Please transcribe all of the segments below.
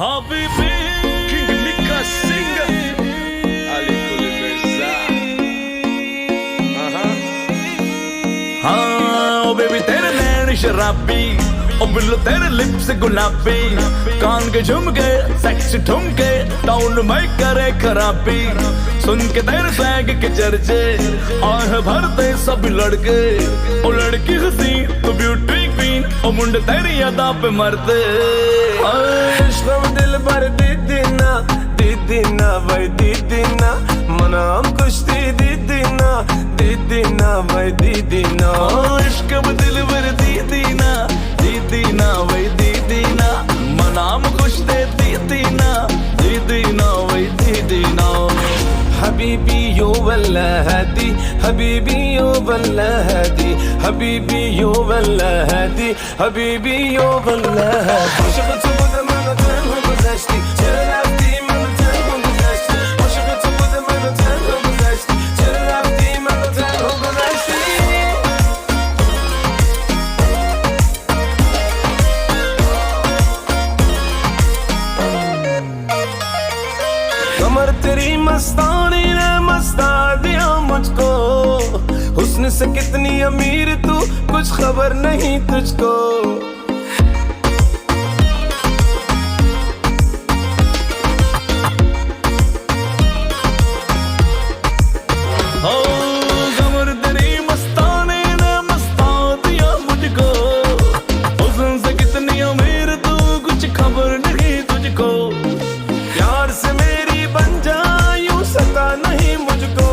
Habibi King Mika Singer Ali Kulibeza हाँ ओ baby तेरे नैन शराबी ओ बिल्लो तेरे लिप्स गुलाबी कान के झुमके सेक्स ठुमके टाउन में करे खराबी सुन के तेरे स्वैग के चर्चे आह भरते सब लड़के ओ लड़की हंसी तो ब्यूटी क्वीन ओ मुंडे तेरी अदा पे मरते इश्क़ दिल भर दीदीना भाई दीदीना मना हम कुश्ती दीदीना भाई दीदीना इश्क़ दिल भर दीदीना भाई दीदीना मनाम कुश्ती दीदीना भाई दीदीना हबीबी यो वल्ला हदी हबीबी यो वल्ला हदी हबीबी यो वल्ला हदी हबीबी यो वल्ला हदी şabatı bu da bana tanrı güneşti çırptım bana tanrı güneşti şabatı bu da bana tanrı güneşti çırptım bana tanrı güneşti कमर तेरी मस्तानी ने मस्ता दिया मुझको हुस्न से कितनी अमीर तू कुछ खबर नहीं तुझको कमर तेरी मस्तानी ने मस्ता दिया मुझको हुस्न से कितनी अमीर तू कुछ खबर नहीं तुझको प्यार से मेरी बन जा यूं सता नहीं मुझको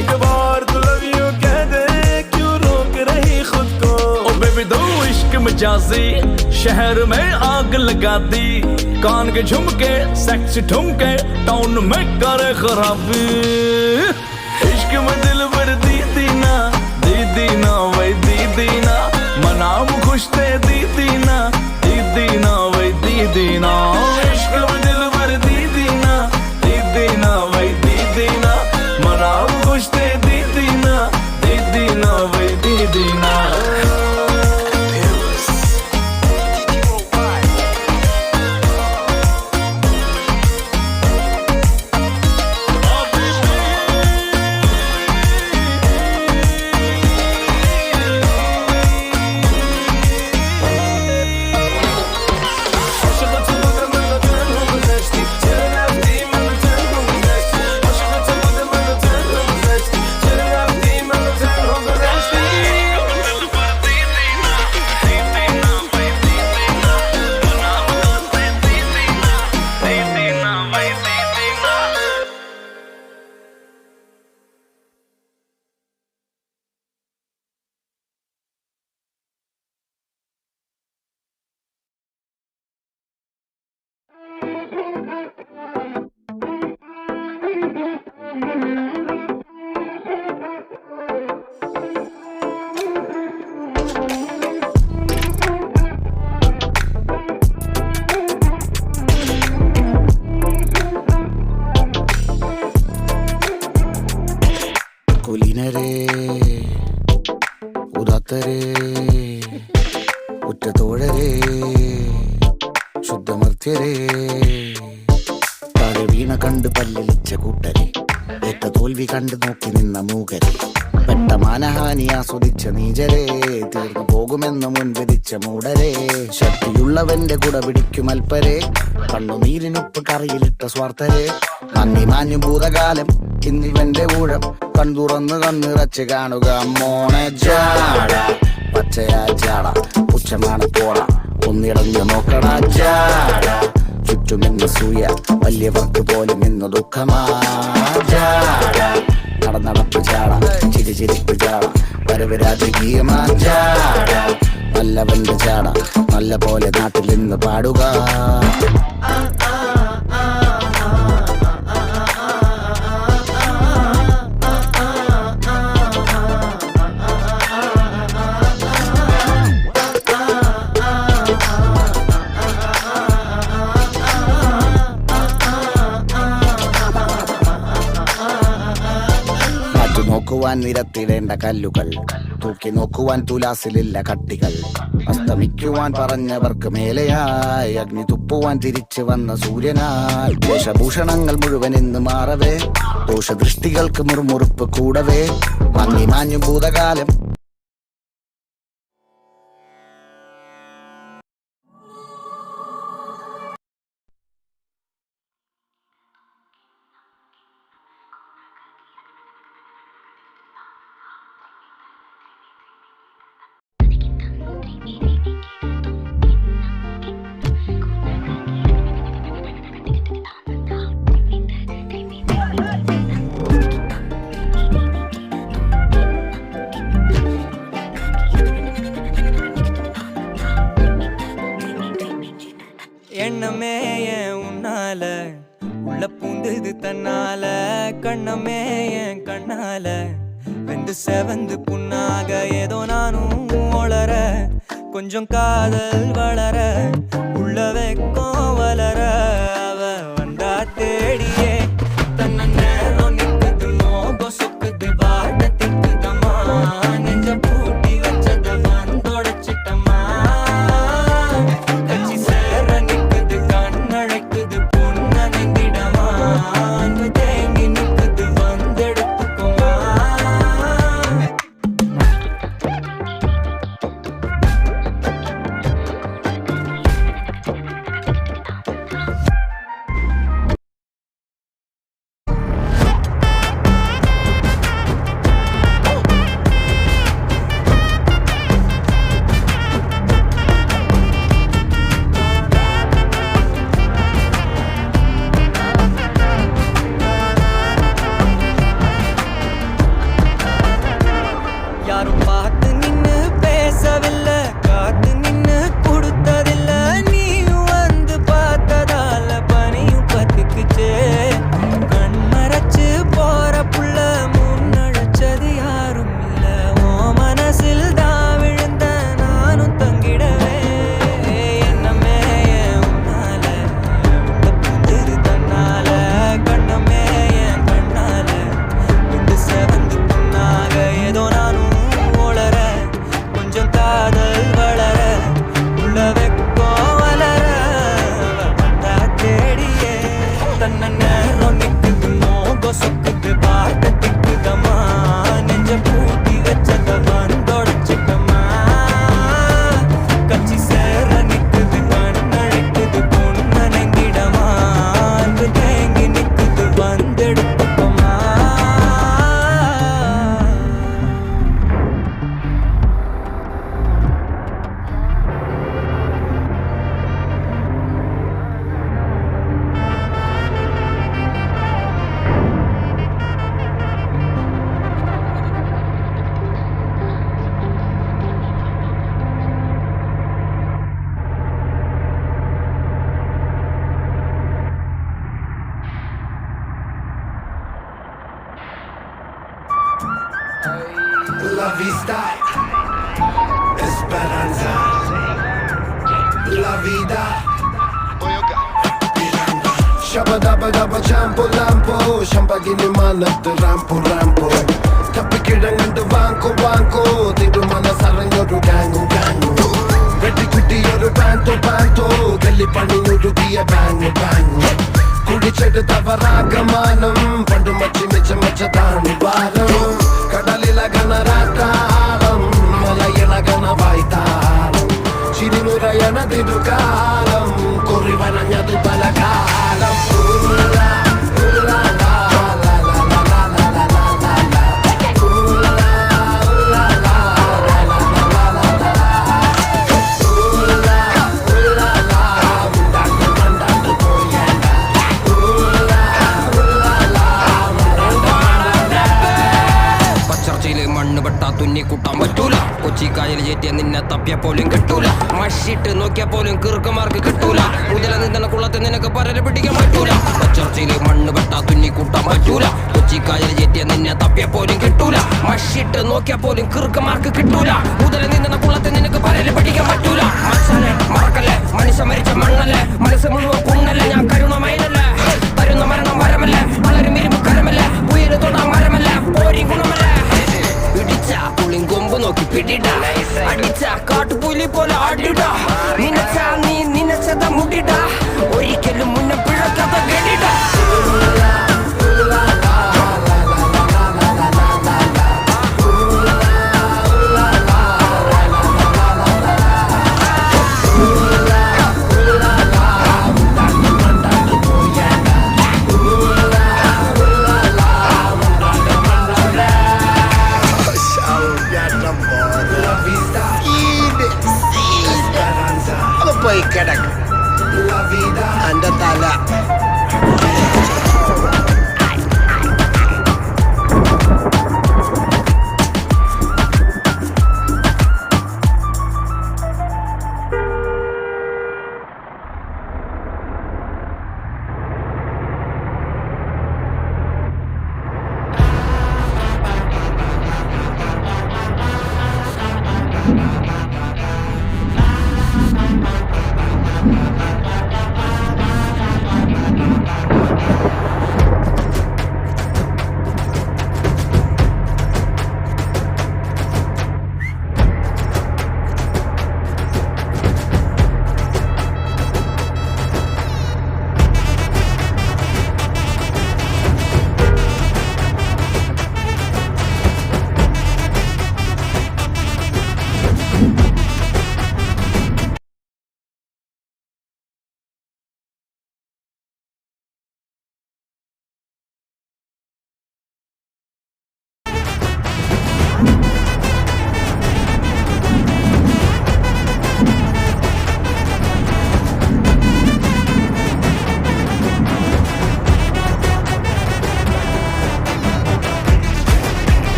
एक बार तू लव यू कह दे क्यों रोक रही खुद को ओ बेबी दो इश्क मजाजी शहर में आग लगा दी कान के झुमके सेक्स ठुमके टाउन में करे खराबी इश्क में दिल भर दीदीना भाई दीदीना मनाम खुश थे दीदीना भाई दीदीना इश्क में दिल भर दीदीना भाई दीदीना मनाम खुश थे दीदीना भाई दीदीना şabatı bu da bana tanrı güneşti çırptım bana tanrı güneşti şabatı bu da bana tanrı güneşti çırptım bana tanrı güneşti കുലീനരേ ഉദാത്തരേ ഉറ്റതോഴരേ ശുദ്ധമർത്യരേ താഴെ വീണ കണ്ട് പല്ലിളിച്ച കൂട്ടരെ ഏറ്റ തോൽവി കണ്ട് നോക്കി നിന്ന മൂകരെ പെട്ട മാനഹാനി ആസ്വദിച്ച നീചരെ തീർന്നു പോകുമെന്ന് മുൻവിധിച്ച മൂടരെ ശക്തിയുള്ളവന്റെ കുട പിടിക്കും അൽപ്പരെ കണ്ണുനീരിനുപ്പ് കറിയിലിട്ട സ്വാർത്ഥരെ നന്ദി മാഞ്ഞു ഭൂതകാലം ഇന്നിവന്റെ ഊഴം കൺതുറന്ന് കണ്ണിറച്ച് കാണുക മോണെ ജാട പച്ചയാ ജാട പുച്ഛമാണ് പോള ഒന്നിടഞ്ഞു നോക്കണ ജാട ചുറ്റുമിന്ന് സൂയ വലിയവർക്ക് പോലും ഇന്ന് ദുഃഖമാ ജാട നടപ്പ് ചാട ചിരിച്ചിരിപ്പ് ചാട വരവ് രാജകീയമാ ജാട നല്ലവന്റെ ചാട നല്ല പോലെ നാട്ടിൽ നിന്ന് പാടുക നോക്കുവാൻ നിരത്തിടേണ്ട കല്ലുകൾ തൂക്കി നോക്കുവാൻ തുലാസിലില്ല കട്ടികൾ. അസ്തമിക്കുവാൻ പറഞ്ഞവർക്ക് മേലെയായി അഗ്നി തുപ്പുവാൻ തിരിച്ചു വന്ന സൂര്യനായി. വേഷഭൂഷണങ്ങൾ മുഴുവൻ ഇന്ന് മാറവേ, ദോഷദൃഷ്ടികൾക്ക് മുറുമുറുപ്പ് കൂടവേ, മങ്ങി മാഞ്ഞു ഭൂതകാലം. எண்ணமே என் உன்னால உள்ள பூந்தது தன்னால, கண்ணமே என் கண்ணால வெந்து செவந்து புண்ணாக ஏதோ நானும் ஒளர, கொஞ்சம் காதல் வளர உள்ள வெக்கம் வளர, அவ வந்தா தேடியே தன்ன நேரம் நிக்குது மோகம் சொக்குது வாட்ட திக்குதம்மா, நெஞ்ச பூட்டி வச்சத வந்தொடச்சிட்டம்மா, கட்சி சேர நிக்குது கண்ணழைக்குது பொண்ண நெங்கிடமா, அன்பு தேங்கி நிக்குது வந்தெடுத்துக்குமா. யாரும் பார்த்து நின்னு பேசவில்லை, காத்து நின்னு கொடுத்ததில்லை, நீயும் வந்து பார்த்ததால பனியும் பத்திக்குச்சே, கண் மறைச்சு போற புள்ள முன்னழைச்சது யாரும் இல்ல, ஓ மனசில் தான் விழுந்த நானும் தங்கிடவே, என்னமே என் உன்னால உள்ள புந்தது தன்னால, கண்ணமே என் கண்ணால விண்டு செவந்து புண்ணாக ஏதோ நானும் ஒளர, கொஞ்சம் காதல் வளர உள்ள வெக்கம் வளர, வந்தா தேடியே தன்ன நேரம் நிக்குது மோகம் சொக்குது வாட்ட திக்குதம்மா, நெஞ்ச பூட்டி வச்சத வந்தொடச்சிட்டம்மா, கட்சி சேர நிக்குது கண்ணழைக்குது பொண்ண நெங்கிடமா, அன்பு தேங்கி நிக்குது வந்தெடுத்துக்குமா. La vista, esperanza, la vida. Shabba dabba dabba champo lampo, shambagini manat rampo rampo. തപ്പിക്കിഴങ്ങണ്ട് വാങ്കോ വാങ്കോ, തിരുമനസറഞ്ഞൊരു ഗാങ്ങു ഗാങ്ങു, വെട്ടിക്കുട്ടിയൊരു പാന്തോ പാന്തോ, കല്ലിപ്പണിയൊരുകിയ ബാങ്ങു ബാങ്ങു, കുടിച്ചെടുത്തവറാഗമാനം പണ്ട് മച്ചി മെച്ച മെച്ചതാണ് ബാലം, കടലിലകണ രാത്താളം മലയിളകണ വായ്ത്താളം, ചിരിമുറയണതിരു കാലം കുറിവനഞ്ഞതു പല കാലം. തുന്നിക്കൂട്ടാൻ പറ്റൂല, കൊച്ചിക്കായൽ ചേറ്റിയ നിന്നെ തപ്പിയ പോലും കിട്ടൂല, മഷിട്ട് നോക്കിയ പോലും കീർക്കമാർക്ക് കിട്ടൂല, മുതല നിന്ന കുളത്തെ നിനക്ക് പരല് പിടിക്കാൻ പറ്റൂല, പച്ചർച്ചയില് മണ്ണ് പെട്ടാ തുന്നിക്കൂട്ടാൻ പറ്റൂല, കൊച്ചിക്കായൽ ചേറ്റിയ നിന്നെ തപ്പിയ പോലും കിട്ടൂല, മഷിട്ട് നോക്കിയ പോലും കീർക്കമാർക്ക് കിട്ടൂല, മുതല നിന്ന കുളത്തെ നിനക്ക് പരല് പിടിക്കാൻ പറ്റൂല. മച്ചാനെ മറക്കല്ലേ, മനുഷ്യ മരിച്ച മണ്ണല്ലേ, മനസ്സ് മുഴുവൻ പുണ്ണല്ലേ, ഞാൻ കരുണമയിലല്ലേ, തരുന്ന മരണം വരമല്ലേ, വളരും ഇരുമ്പ് കരമല്ലേ, ഉയര് തൊടാൻ മരമല്ലേ, പോരി ഗുണമല്ലേ, ഇടിച്ച പുളിങ്കൊമ്പ് നോക്കി പിടിട അടിച്ച കാട്ടുപുലി പോലെ അടിട നിനച്ചാ നീ നിനച്ചത മുടിട ഒരിക്കലും മുന്നേ പിഴക്കാത്ത ഗടിട പോയി കിടക്ക് എന്റെ തല